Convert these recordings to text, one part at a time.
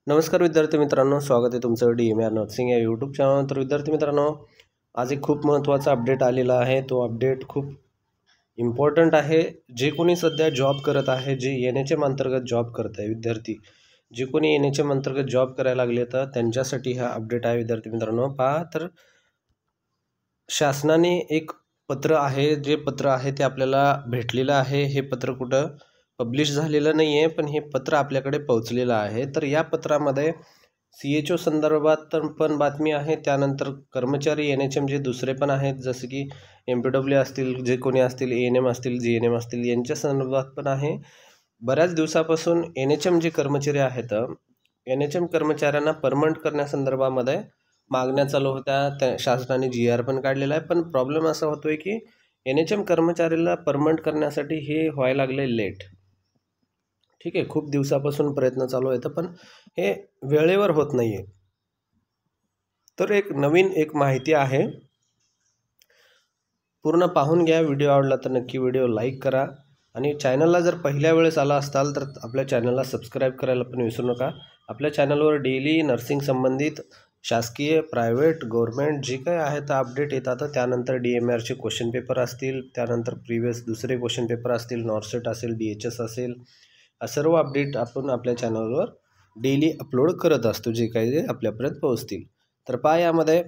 नमस्कार विद्यार्थी मित्रांनो, स्वागत आहे तुमचं DMR नर्सिंग या यूट्यूब चॅनल। तर विद्यार्थी मित्रांनो, आज एक खूप महत्त्वाचा अपडेट आलेला आहे। तो अपडेट खूप इम्पॉर्टंट आहे। जे कोणी सध्या जॉब करत आहे, जे NHM अंतर्गत जॉब करत आहे विद्यार्थी, जे कोणी NHM अंतर्गत जॉब करायला लागले तर त्यांच्यासाठी हा अपडेट आहे विद्यार्थी मित्रांनो। पहा, तर शासनाने एक पत्र आहे, जे पत्र आहे ते आपल्याला भेटलेलं आहे। हे पत्र कुठं पब्लिश झालेलं नाही आहे, पण हे पत्र आपल्याकडे पोहोचलेलं आहे। तर या पत्रामध्ये CHO संदर्भात तर पण बातमी आहे, त्यानंतर कर्मचारी NHM जे दुसरे पण आहेत, जसे की MPW असतील, जे कोणी असतील, ANM असतील, GNM असतील, यांच्या संदर्भात पण आहे। बऱ्याच दिवसापासून NHM जे कर्मचारी आहेत, NHM कर्मचाऱ्यांना परमनंट करण्यासंदर्भामध्ये मागण्या चालू होत्या। त्या शासनाने GR पण काढलेला आहे, पण प्रॉब्लेम असा होतोय की NHM कर्मचाऱ्याला परमनंट करण्यासाठी हे व्हायला लागले लेट। ठीक आहे, खूप दिवसापासून प्रयत्न चालू आहेत, पण हे वेळेवर होत नाही आहे। तर एक नवीन माहिती आहे, पूर्ण पाहून घ्या। व्हिडिओ आवडला तर नक्की व्हिडिओ लाईक करा आणि चॅनलला जर पहिल्या वेळेस आला असाल तर आपल्या चॅनलला सबस्क्राईब करायला पण विसरू नका। आपल्या चॅनलवर डेली नर्सिंग संबंधित शासकीय, प्रायव्हेट, गव्हर्नमेंट जे काही आहे ते अपडेट येतात। त्यानंतर DMRचे क्वेश्चन पेपर असतील, त्यानंतर प्रिव्हियस दुसरे क्वेश्चन पेपर असतील, नॉर्सेट असेल, DHS असेल, सर्व अपडेट आपण आपल्या चॅनलवर डेली अपलोड करत असतो, जे काही ते आपल्यापर्यंत पोहोचतील। तर पहा, यामध्ये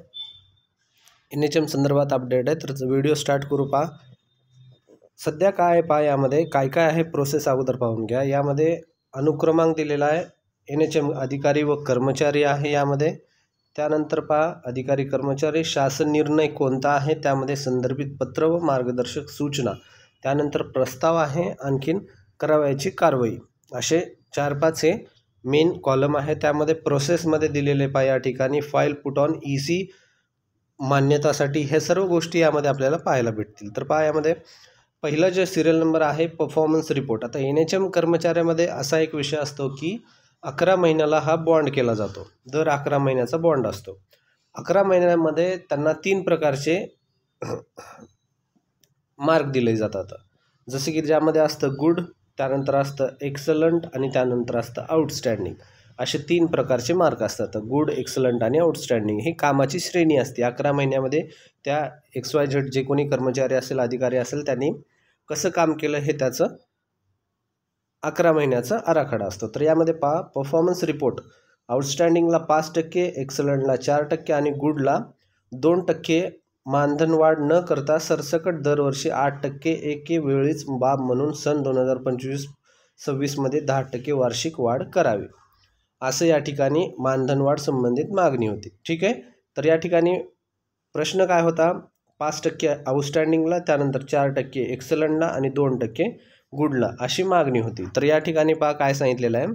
NHM संदर्भात अपडेट आहे। तर व्हिडिओ स्टार्ट करू। पहा सध्या काय आहे, पहा यामध्ये काय काय आहे प्रोसेस अगोदर पाहून घ्या। यामध्ये अनुक्रमांक दिलेला आहे, NHM अधिकारी व कर्मचारी आहे यामध्ये। त्यानंतर पहा अधिकारी कर्मचारी, शासन निर्णय कोणता आहे त्यामध्ये संदर्भित पत्र व मार्गदर्शक सूचना, त्यानंतर प्रस्ताव आहे, आणखीन करावयाची कारवाई, असे 4-5 हे मेन कॉलम आहे। त्यामध्ये प्रोसेसमध्ये दिलेले पहा या ठिकाणी फाईल पुट ऑन EC मान्यतासाठी, हे सर्व गोष्टी यामध्ये आपल्याला पाहायला भेटतील। तर पहा यामध्ये पहिलं जे सिरियल नंबर आहे परफॉर्मन्स रिपोर्ट। आता NHM कर्मचाऱ्यामध्ये असा एक विषय असतो की 11 महिन्याला हा बॉन्ड केला जातो, दर 11 महिन्याचा बॉन्ड असतो। 11 महिन्यामध्ये त्यांना 3 प्रकारचे मार्क दिले जातात, जसे की ज्यामध्ये असतं गुड, त्यानंतर असतं एक्सलंट आणि त्यानंतर असतं आउटस्टँडिंग, असे 3 प्रकारचे मार्क असतात। गुड, एक्सलंट आणि आउटस्टँडिंग ही कामाची श्रेणी असते। 11 महिन्यामध्ये त्या XYZ जे कोणी कर्मचारी असेल, अधिकारी असेल, त्यांनी कसं काम केलं हे त्याचं 11 महिन्याचा आराखडा असतो। तर यामध्ये पहा परफॉर्मन्स रिपोर्ट, आउटस्टँडिंगला 5%, एक्सलंटला 4% आणि गुडला 2% मानधनवाढ न करता सरसकट दरवर्षी 8% एके वेळीच बाब म्हणून सन 2025-26 मध्ये 10% वार्षिक वाढ करावी, असं या ठिकाणी मानधनवाढ संबंधित मागणी होती। ठीक आहे, तर या ठिकाणी प्रश्न काय होता, 5% आउटस्टँडिंगला, त्यानंतर 4% एक्सलंटला आणि 2% गुडला, अशी मागणी होती। तर या ठिकाणी पहा काय सांगितलेलं आहे,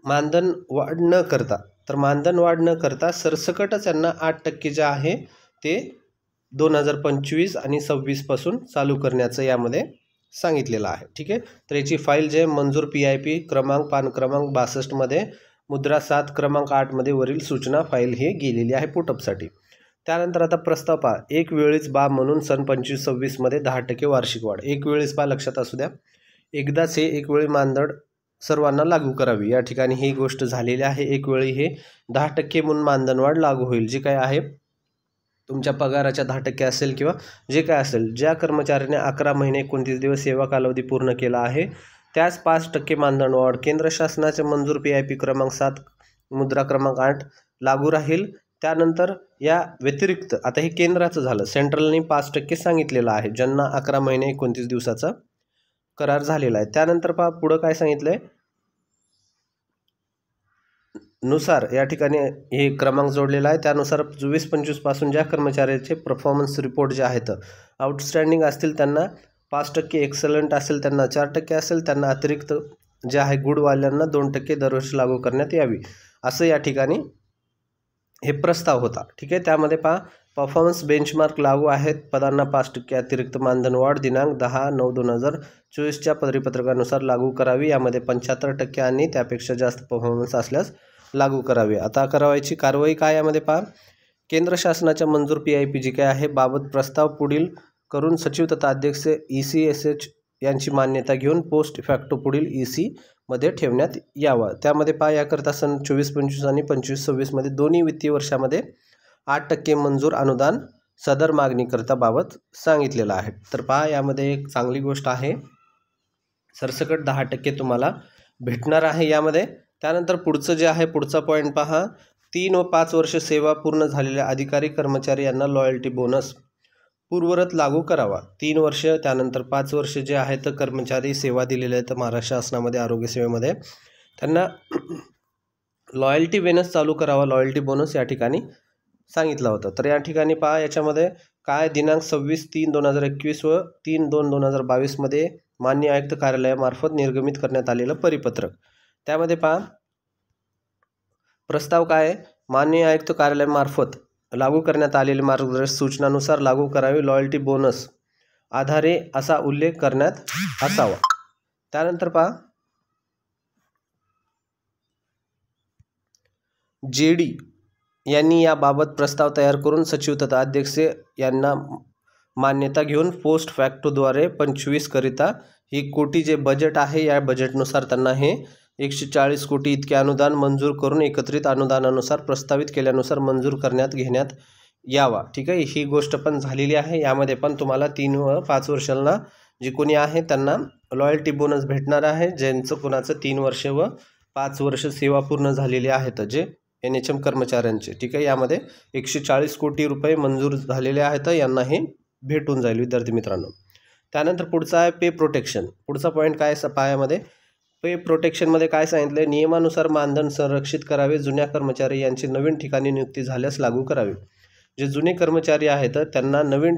मानधन वाढ न करता, तर मानधन वाढ न करता सरसकटच त्यांना 8% जे आहे ते 2025 आणि 26 पासून चालू करण्याचं यामध्ये सांगितलेलं आहे। ठीक आहे, तर याची फाईल जे मंजूर PIP क्रमांक पान क्रमांक 62 मध्ये मुद्रा 7 क्रमांक 8 मध्ये वरील सूचना फाईल हे गेलेली आहे पुटअपसाठी। त्यानंतर आता प्रस्ताव पहा, एक वेळीच बाब म्हणून सन 25-26 मध्ये 10% वार्षिक वाढ। एक वेळेस पहा, लक्षात असू द्या, एकदाच हे एक वेळी मानधन सर्वांना लागू करावी, या ठिकाणी ही गोष्ट झालेली आहे। एक वेळी हे 10% म्हणून मानधनवाढ लागू होईल, जे काय आहे तुमच्या पगाराच्या 10% असेल किंवा जे काय असेल, ज्या कर्मचाऱ्याने 11 महिने 29 दिवस सेवा कालावधी पूर्ण केला आहे त्यास 5% मानधनवाढ केंद्र शासनाचे मंजूर PIP क्रमांक 7 मुद्रा क्रमांक 8 लागू राहील। त्यानंतर या व्यतिरिक्त, आता हे केंद्राचं झालं, सेंट्रलने 5% सांगितलेलं आहे ज्यांना 11 महिने 29 दिवसाचा करार झालेला आहे। त्यानंतर पहा पुढं काय सांगितलंय, नुसार या ठिकाणी हे क्रमांक जोडलेला आहे, त्यानुसार 24-25 पासून ज्या कर्मचाऱ्याचे परफॉर्मन्स रिपोर्ट जे आहेत आउटस्टँडिंग असतील त्यांना 5%, एक्सलंट असेल त्यांना 4% असेल, त्यांना अतिरिक्त जे आहे गुडवाल्यांना 2% दरवर्षी लागू करण्यात यावी, असं या ठिकाणी हे प्रस्ताव होता। ठीक आहे, त्यामध्ये पहा परफॉर्मन्स बेंचमार्क लागू आहेत, पदांना 5% अतिरिक्त मानधनवाढ दिनांक 10/9/2024च्या परिपत्रकानुसार लागू करावी, यामध्ये 75% आणि त्यापेक्षा जास्त परफॉर्मन्स असल्यास लागू करावे। आता करावयाची कारवाई काय, यामध्ये पहा केंद्र शासनाच्या मंजूर PIP जी काय आहे बाबत प्रस्ताव पुढील करून सचिव तथा अध्यक्ष ECSH यांची मान्यता घेऊन पोस्ट फॅक्टो पुढील EC मध्ये ठेवण्यात यावा। त्यामध्ये पहा याकरता सन 24-25 आणि 25-26 मध्ये दोन्ही वित्तीय वर्षामध्ये 8% मंजूर अनुदान सदर मागणीकरता बाबत सांगितलेलं आहे। तर पहा यामध्ये एक चांगली गोष्ट आहे, सरसकट 10% तुम्हाला भेटणार आहे यामध्ये। त्यानंतर पुढचं जे आहे पुढचा पॉईंट पहा, 3 व 5 वर्ष सेवा पूर्ण झालेल्या अधिकारी कर्मचारी यांना लॉयल्टी बोनस पूर्वरत लागू करावा। 3 वर्ष त्यानंतर 5 वर्ष जे आहेत कर्मचारी सेवा दिलेले आहेत महाराष्ट्र शासनामध्ये आरोग्य सेवेमध्ये, त्यांना लॉयल्टी बोनस चालू करावा। लॉयल्टी बोनस या ठिकाणी सांगितलं होतं। तर या ठिकाणी पहा याच्यामध्ये काय दिनांक 26/3/2021 व 3/2/2022 मध्ये मान्य आयुक्त कार्यालयामार्फत निर्गमित करण्यात आलेलं परिपत्रक। त्यामध्ये पहा प्रस्ताव काय आहे, मान्य आयुक्त कार्यालयामार्फत लागू करण्यात आलेल्या मार्गदर्शक सूचनानुसार लागू करावे लॉयल्टी बोनस आधारे असा उल्लेख करण्यात असावा। त्यानंतर पहा JD यांनी याबाबत प्रस्ताव तयार करून सचिव तथा अध्यक्ष यांना मान्यता घेऊन पोस्ट फॅक्टोद्वारे 25 करिता ही कोटी जे बजेट आहे या बजेटनुसार त्यांना हे 140 कोटी इतके अनुदान मंजूर करून एकत्रित अनुदानानुसार प्रस्तावित केल्यानुसार मंजूर घेण्यात यावा। ठीक आहे, ही गोष्ट पण झालेली आहे। यामध्ये पण तुम्हाला 3 व 5 वर्षांना जे कोणी आहे त्यांना लॉयल्टी बोनस भेटणार आहे, ज्यांचं कोणाचं 3 वर्ष व 5 वर्ष सेवा पूर्ण झालेली आहेत जे NHM कर्मचाऱ्यांचे। ठीक आहे, यामध्ये 140 कोटी रुपये मंजूर झालेले आहेत, यांना हे भेटून जाईल विद्यार्थी मित्रांनो। त्यानंतर पुढचा आहे पे प्रोटेक्शन। पुढचा पॉईंट काय पायामध्ये पे प्रोटेक्शनमध्ये काय सांगितलं आहे, नियमानुसार मानधन संरक्षित करावे। जुन्या कर्मचारी यांची नवीन ठिकाणी नियुक्ती झाल्यास लागू करावे। जे जुने कर्मचारी आहेत त्यांना नवीन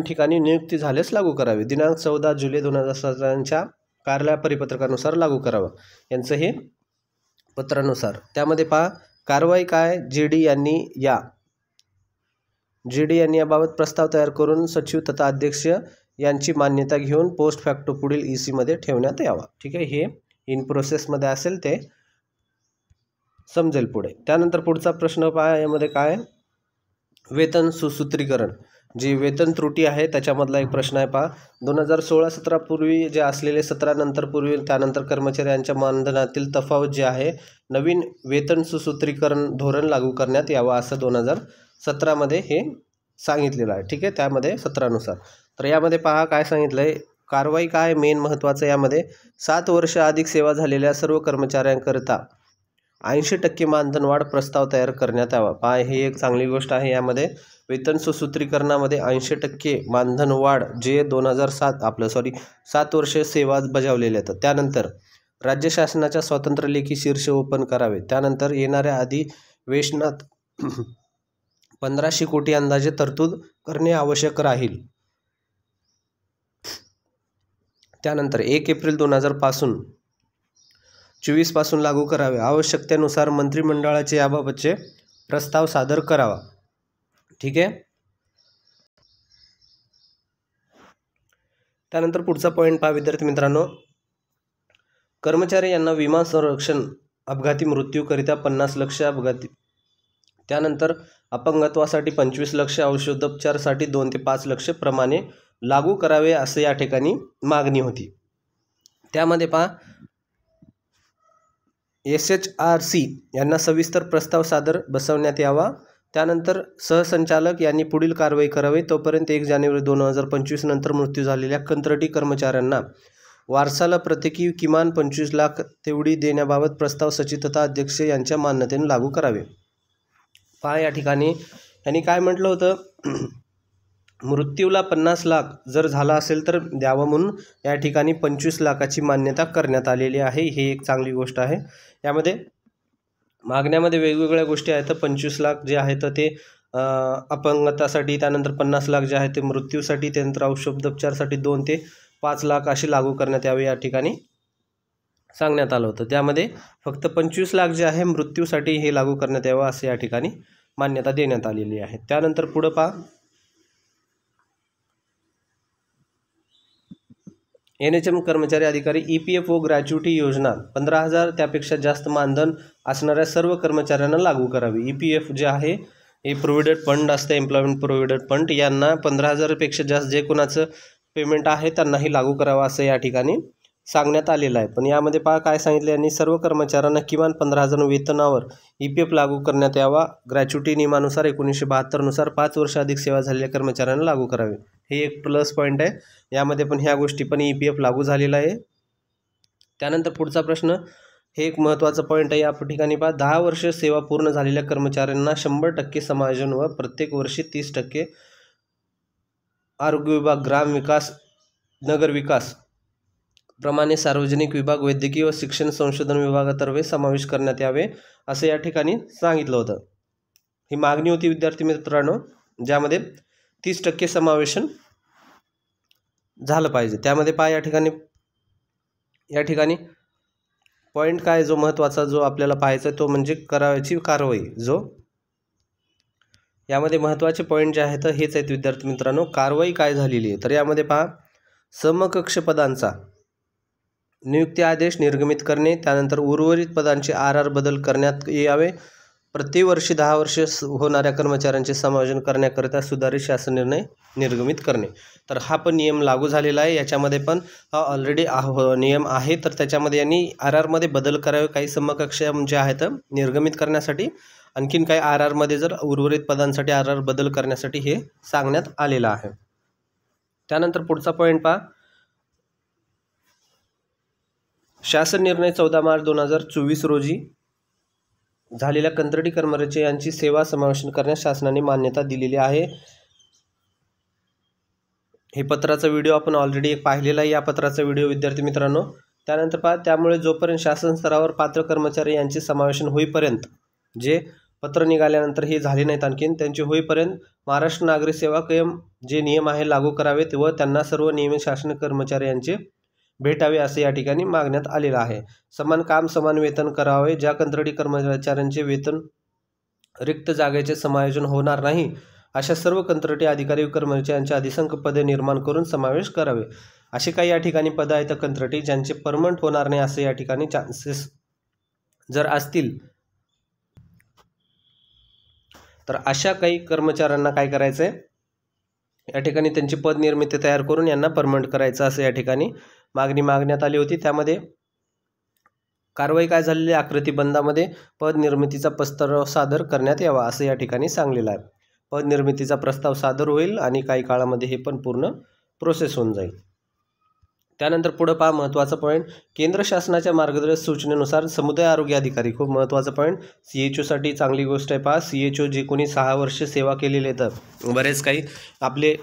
ठिकाणी नियुक्ती झाल्यास लागू करावे। दिनांक 14 जुलै 2017 कार्यालय परिपत्रकानुसार लागू करावं, यांचं हे पत्रानुसार। त्यामध्ये पहा कारवाई काय, JD यांनी याबाबत प्रस्ताव तयार करून सचिव तथा अध्यक्ष यांची मान्यता घेऊन पोस्ट फॅक्टो पुढील EC मध्ये ठेवण्यात यावा। ठीक आहे, हे इन प्रोसेसमध्ये असेल ते समजेल पुढे। त्यानंतर पुढचा प्रश्न पहा, यामध्ये काय वेतन सुसूत्रीकरण, जी वेतन त्रुटी आहे त्याच्यामधला एक प्रश्न आहे पहा। 2016-17 पूर्वी जे असलेले 17 नंतर पूर्वी त्यानंतर कर्मचाऱ्यांच्या मानधनातील तफावत जे आहे नवीन वेतन सुसूत्रीकरण धोरण लागू करण्यात यावं असं 2017 मध्ये हे सांगितलेलं आहे। ठीक आहे, त्यामध्ये 17 नुसार। तर यामध्ये पहा काय सांगितलं आहे, कारवाई काय मेन महत्त्वाचं यामध्ये 7 वर्ष अधिक सेवा झालेल्या सर्व कर्मचाऱ्यांकरिता 80% मानधन वाढ प्रस्ताव तयार करण्यात यावा। पहा ही एक चांगली गोष्ट आहे। यामध्ये वेतन सुसूत्रीकरणामध्ये 80% मानधन वाढ जे 7 वर्ष सेवा बजावलेल्या आहेत। त्यानंतर राज्य शासनाच्या स्वतंत्र लेखी शीर्ष ओपन करावे। त्यानंतर येणाऱ्या अधिवेशनात 1500 कोटी अंदाजे तरतूद करणे आवश्यक राहील। त्यानंतर 1 एप्रिल 2024 पासून लागू करावे। आवश्यकतेनुसार मंत्रिमंडळाचे याबाबतचे प्रस्ताव सादर करावा। ठीक आहे, त्यानंतर पुढचा पॉईंट पहा विद्यार्थी मित्रांनो, कर्मचारी यांना विमा संरक्षण अपघाती मृत्यूकरिता 50 लाख अपघाती, त्यानंतर अपंगत्वासाठी 25 लाख, औषधोपचारासाठी 2 ते 5 लाख प्रमाणे लागू करावे असे या ठिकाणी मागणी होती। त्यामध्ये पहा SHRC यांना सविस्तर प्रस्ताव सादर बसवण्यात यावा। त्यानंतर सहसंचालक यांनी पुढील कारवाई करावी। तोपर्यंत 1 जानेवारी 2025 नंतर मृत्यू झालेल्या कंत्राटी कर्मचाऱ्यांना वारसाला प्रत्येकी किमान 25 लाख तेवढी देण्याबाबत प्रस्ताव सचिव तथा अध्यक्ष यांच्या मान्यतेने लागू करावे। पहा या ठिकाणी यांनी काय म्हटलं होतं, मृत्यूला 50 लाख जर झाला असेल तर द्यावं म्हणून या ठिकाणी 25 लाखाची मान्यता करण्यात आलेली आहे। ही एक चांगली गोष्ट आहे। यामध्ये मागण्यामध्ये वेगवेगळ्या गोष्टी आहेत। 25 लाख जे आहेत ते अपंगतासाठी, त्यानंतर 50 लाख जे आहे ते मृत्यूसाठी, त्यानंतर औषधोपचारासाठी 2 ते 5 लाख अशी लागू करण्यात यावे या ठिकाणी सांगण्यात आलं होतं। त्यामध्ये फक्त 25 लाख जे आहे मृत्यूसाठी हे लागू करण्यात यावं असं या ठिकाणी मान्यता देण्यात आलेली आहे। त्यानंतर पुढे पहा NHM कर्मचारी अधिकारी EPFO ग्रॅच्युटी योजना 15,000 त्यापेक्षा जास्त मानधन असणाऱ्या सर्व कर्मचाऱ्यांना लागू करावी। EPF जे आहे हे प्रोव्हिडंट फंड असते, एम्प्लॉयमेंट प्रोव्हिडंट फंड, यांना 15,000 पेक्षा जास्त जे कोणाचं पेमेंट आहे त्यांनाही लागू करावं असं या ठिकाणी सांगण्यात आलेलं आहे। पण यामध्ये पहा काय सांगितले यांनी, सर्व कर्मचाऱ्यांना किमान 15,000 वेतनावर EPF लागू करण्यात यावा। ग्रॅच्युटी नियमानुसार 1972 नुसार 5 वर्ष अधिक सेवा झालेल्या कर्मचाऱ्यांना लागू करावे। हे एक प्लस पॉईंट आहे। यामध्ये पण ह्या गोष्टी पण EPF लागू झालेला आहे। त्यानंतर पुढचा प्रश्न, हे एक महत्त्वाचं पॉईंट आहे या ठिकाणी पहा, 10 वर्ष सेवा पूर्ण झालेल्या कर्मचाऱ्यांना 100% समायोजन व प्रत्येक वर्षी 30% आरोग्य विभाग, ग्राम विकास, नगर विकास प्रमाणे सार्वजनिक विभाग, वैद्यकीय व शिक्षण संशोधन विभागातर्फे समावेश करण्यात यावे असे या ठिकाणी सांगितलं होतं। ही मागणी होती विद्यार्थी मित्रांनो, ज्यामध्ये 30% समावेशन झालं पाहिजे। त्यामध्ये पहा या ठिकाणी पॉईंट काय जो महत्त्वाचा जो आपल्याला पाहायचा तो म्हणजे करावयाची कारवाई। जो यामध्ये महत्त्वाचे पॉईंट जे आहेत हेच आहेत विद्यार्थी मित्रांनो। कारवाई काय झालेली आहे तर यामध्ये पहा, समकक्ष पदांचा नियुक्ती आदेश निर्गमित करणे, त्यानंतर उर्वरित पदांचे RR बदल करण्यात यावे, प्रतिवर्षी 10 वर्ष होणाऱ्या कर्मचाऱ्यांचे समायोजन करण्याकरिता सुधारित शासन निर्णय निर्गमित करणे। तर हा पण नियम लागू झालेला आहे। याच्यामध्ये पण हा ऑलरेडी नियम आहे, तर त्याच्यामध्ये यांनी RR मध्ये बदल करावे, काही समकक्ष जे आहेत निर्गमित करण्यासाठी, आणखीन काही RR मध्ये जर उर्वरित पदांसाठी RR बदल करण्यासाठी हे सांगण्यात आलेलं आहे। त्यानंतर पुढचा पॉईंट पहा, शासन निर्णय 14 मार्च 2024 रोजी झालेल्या कंत्राटी कर्मचारी यांची सेवा समावेशन करण्यास शासनाने मान्यता दिलेली आहे। हे पत्राचा व्हिडिओ आपण ऑलरेडी एक पाहिलेला आहे, या पत्राचा व्हिडिओ विद्यार्थी मित्रांनो। त्यानंतर पहा, त्यामुळे जोपर्यंत शासन स्तरावर पात्र कर्मचारी यांचे समावेशन होईपर्यंत, जे पत्र निघाल्यानंतर हे झाले नाहीत आणखीन, त्यांचे होईपर्यंत महाराष्ट्र नागरी सेवा कायम जे नियम आहे लागू करावेत व त्यांना सर्व नियमित शासन कर्मचारी यांचे भेटावे असे या ठिकाणी मागण्यात आलेलं आहे। समान काम समान वेतन करावे, ज्या कंत्राटी कर्मचाऱ्यांचे वेतन रिक्त जागेचे समायोजन होणार नाही अशा सर्व कंत्राटी अधिकारी व कर्मचाऱ्यांच्या अधिसंख्य पदे निर्माण करून समावेश करावे। असे काही या ठिकाणी पद आहेत कंत्राटी ज्यांचे परमनंट होणार नाही असे या ठिकाणी चान्सेस जर असतील, तर अशा काही कर्मचाऱ्यांना काय करायचं आहे, या ठिकाणी त्यांची पद निर्मिती तयार करून यांना परमनंट करायचं असं या ठिकाणी मागण्यात आली होती। त्यामध्ये कारवाई काय झालेली, आकृतीबंधामध्ये पद निर्मितीचा प्रस्ताव सादर करण्यात यावा असं या ठिकाणी सांगलेलं आहे। पद निर्मितीचा प्रस्ताव सादर होईल आणि काही काळामध्ये हे पण पूर्ण प्रोसेस होऊन जाईल। त्यानंतर पुढे पहा महत्त्वाचा पॉईंट, केंद्र शासनाच्या मार्गदर्शक सूचनेनुसार समुदाय आरोग्य अधिकारी, खूप महत्त्वाचा पॉईंट, CHO साठी चांगली गोष्ट आहे। पहा, CHO जे कोणी 6 वर्ष सेवा केलेले आहेत, बरेच काही आपले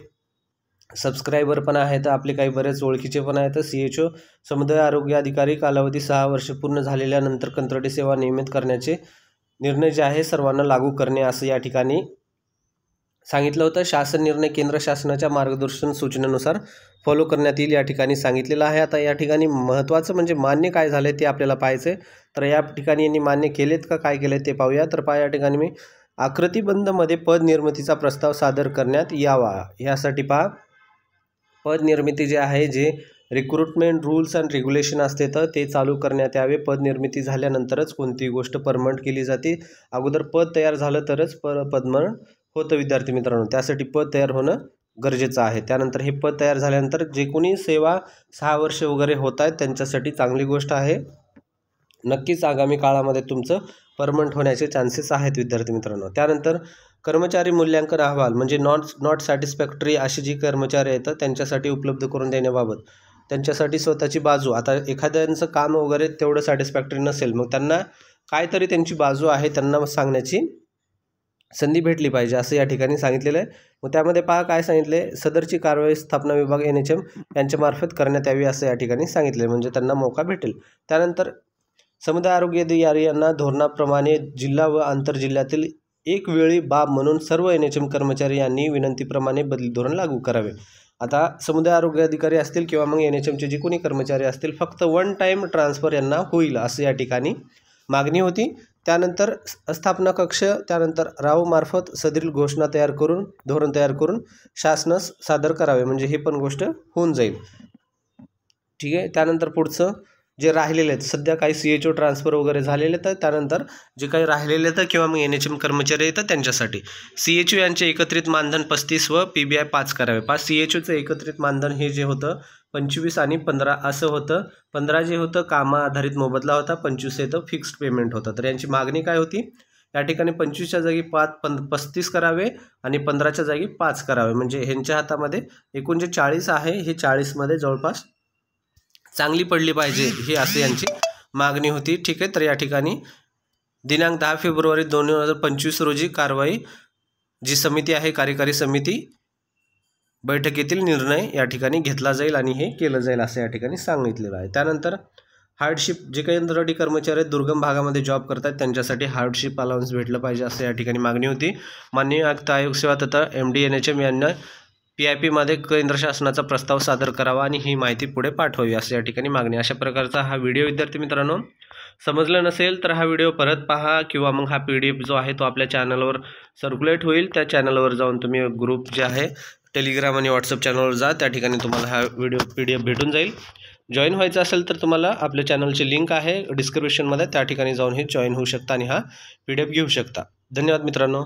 सबस्क्रायबर पण आहेत, आपले काही बरेच ओळखीचे पण आहेत। CHO समुदाय आरोग्य अधिकारी कालावधी 6 वर्ष पूर्ण झालेल्यानंतर कंत्राटी सेवा नियमित करण्याचे निर्णय जे आहे सर्वांना लागू करणे असं या ठिकाणी सांगितलं होतं। शासन निर्णय केंद्र शासनाच्या मार्गदर्शन सूचनेनुसार फॉलो करण्यात येईल या ठिकाणी सांगितलेलं आहे। आता या ठिकाणी महत्त्वाचं म्हणजे मान्य काय झाले ते आपल्याला पाहायचं आहे। तर या ठिकाणी यांनी मान्य केलेत का काय केले ते पाहूया। तर पहा, या ठिकाणी मी आकृतीबंधमध्ये पद निर्मितीचा प्रस्ताव सादर करण्यात यावा, यासाठी पहा पद निर्मिती जे आहे, जे रिक्रुटमेंट रूल्स अँड रेग्युलेशन असते तर ते चालू करण्यात यावे। पद निर्मिती झाल्यानंतरच कोणतीही गोष्ट परमनंट केली जाते, अगोदर पद तयार झालं तरच परमनंट होतं विद्यार्थी मित्रांनो, त्यासाठी पद तयार होणं गरजेचं आहे। त्यानंतर हे पद तयार झाल्यानंतर जे कोणी सेवा 6 वर्ष वगैरे होत आहेत त्यांच्यासाठी चांगली गोष्ट आहे, नक्कीच आगामी काळामध्ये तुमचं परमनंट होण्याचे चान्सेस आहेत विद्यार्थी मित्रांनो। त्यानंतर कर्मचारी मूल्यांकन अहवाल म्हणजे नॉट सॅटिस्फॅक्टरी अशी जी कर्मचारी आहेत त्यांच्यासाठी उपलब्ध करून देण्याबाबत त्यांच्यासाठी स्वतःची बाजू, आता एखाद्यांचं काम वगैरे तेवढं सॅटिस्फॅक्टरी नसेल, मग त्यांना काहीतरी त्यांची बाजू आहे त्यांना सांगण्याची संधी भेटली पाहिजे असं या ठिकाणी सांगितलेलं आहे। मग त्यामध्ये पहा काय सांगितले, सदरची कारवाई स्थापना विभाग NHM यांच्यामार्फत करण्यात यावी असं या ठिकाणी सांगितले, म्हणजे त्यांना मौका भेटेल। त्यानंतर समुदाय आरोग्य अधिकारी यांना धोरणाप्रमाणे जिल्हा व आंतरजिल्ह्यातील एक वेळी बाब म्हणून सर्व NHM कर्मचारी यांनी विनंतीप्रमाणे बदली धोरण लागू करावे। आता समुदाय आरोग्य अधिकारी असतील किंवा मग NHMचे जे कोणी कर्मचारी असतील, फक्त 1 टाईम ट्रान्सफर यांना होईल असं या ठिकाणी मागणी होती। त्यानंतर स्थापना कक्ष, त्यानंतर राव मार्फत सदरील घोषणा तयार करून धोरण तयार करून शासनास सादर करावे, म्हणजे हे पण गोष्ट होऊन जाईल। ठीक आहे, त्यानंतर पुढचं जे राहिलेले आहेत, सध्या काही CHO ट्रान्सफर वगैरे झालेले आहेत, त्यानंतर जे काही राहिलेले आहेत किंवा मग NHM कर्मचारी आहेत त्यांच्यासाठी CHO यांचे एकत्रित मानधन 35 व PBI 5 करावे। 5 CHOचं एकत्रित मानधन हे जे होतं 25 आणि 15 असं होतं. 15 जे होतं कामा आधारित मोबदला होता, 25 येतं फिक्स्ड पेमेंट होतं. तर यांची मागणी काय होती, या ठिकाणी 25च्या जागी 35 करावे आणि 15च्या जागी 5 करावे. म्हणजे ह्यांच्या हातामध्ये एकूण जे 40 आहे हे 40मध्ये जवळपास चांगली पडली पाहिजे, ही अशी यांची मागणी होती. ठीक आहे. तर या ठिकाणी दिनांक 10 फेब्रुवारी 2025 रोजी कारवाई जी समिती आहे, कार्यकारी समिती बैठकीतील निर्णय या ठिकाणी घेतला जाईल आणि हे केलं जाईल असं या ठिकाणी सांगितलेलं आहे. त्यानंतर हार्डशिप जे काही अंतराळी कर्मचारी आहेत, दुर्गम भागामध्ये जॉब करतात, त्यांच्यासाठी हार्डशिप अलाउन्स भेटलं पाहिजे असं या ठिकाणी मागणी होती. माननीय आयुक्त आयोग सेवा तथा MD-NHM यांना PIP-मध्ये केंद्र शासनाचा प्रस्ताव सादर करावा आणि ही माहिती पुढे पाठवावी असं या ठिकाणी मागणी. अशा प्रकारचा हा व्हिडिओ विद्यार्थी मित्रांनो, समजलं नसेल तर हा व्हिडिओ परत पहा किंवा मग हा PDF जो आहे तो आपल्या चॅनलवर सर्क्युलेट होईल. त्या चॅनलवर जाऊन तुम्ही ग्रुप जे आहे टेलिग्राम आणि व्हॉट्सअप चॅनलवर जा, त्या ठिकाणी तुम्हाला हा व्हिडिओ PDF भेटून जाईल. जॉईन व्हायचं असेल तर तुम्हाला आपल्या चॅनलची लिंक आहे डिस्क्रिप्शनमध्ये, त्या ठिकाणी जाऊन हे जॉईन होऊ शकता आणि हा PDF घेऊ शकता. धन्यवाद मित्रांनो.